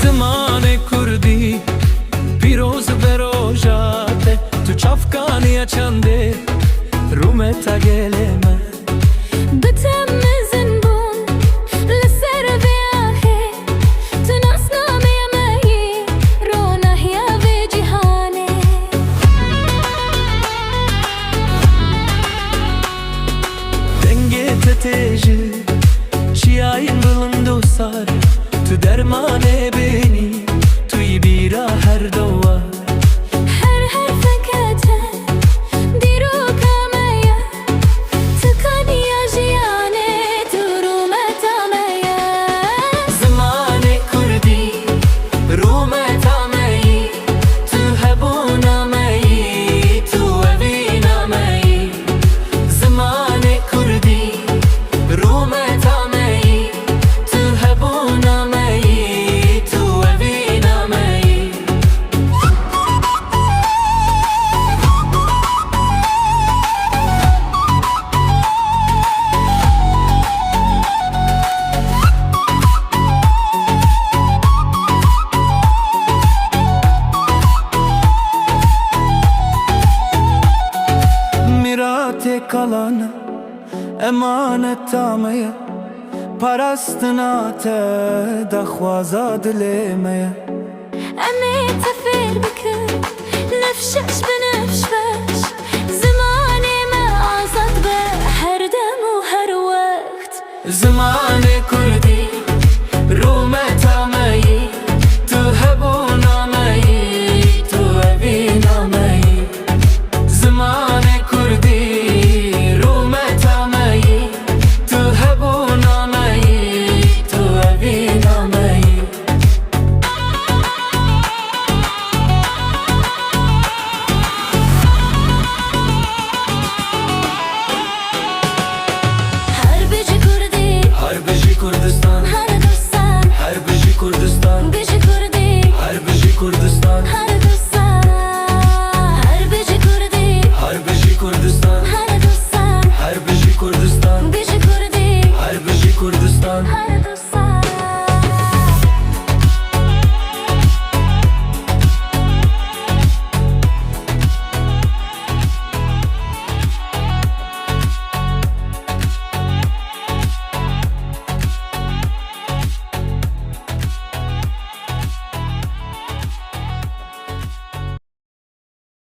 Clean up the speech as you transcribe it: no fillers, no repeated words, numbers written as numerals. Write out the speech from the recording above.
زمانê Kurdî pîroz be rojate tu çavkaniya çandê rûme te gelê me Bi temizin bûn li ser vê ahê tu nasnameya me yî ronahiya vê cîhanê dengê te tê ji çiyayên bilind û sar tu dermanê bênî tu yî bîra her dewar Her herfeke te dîroka me ye tıkaniya jiyanê tu rûmeta me ye Zimanê Kurdî rûmeta me yî tu hebûna me yî tu evîna me yî Zimanê Kurdî rûmeta me yî tu hebûna me yî tu evîna me yî Miratê kalan emaneta me ye parastina te daxwaza dilê me ye Em ê te fêr bikin nefşeş bi nefşeş Zimanê me azad be her dem û her wext Zimanê Kurdî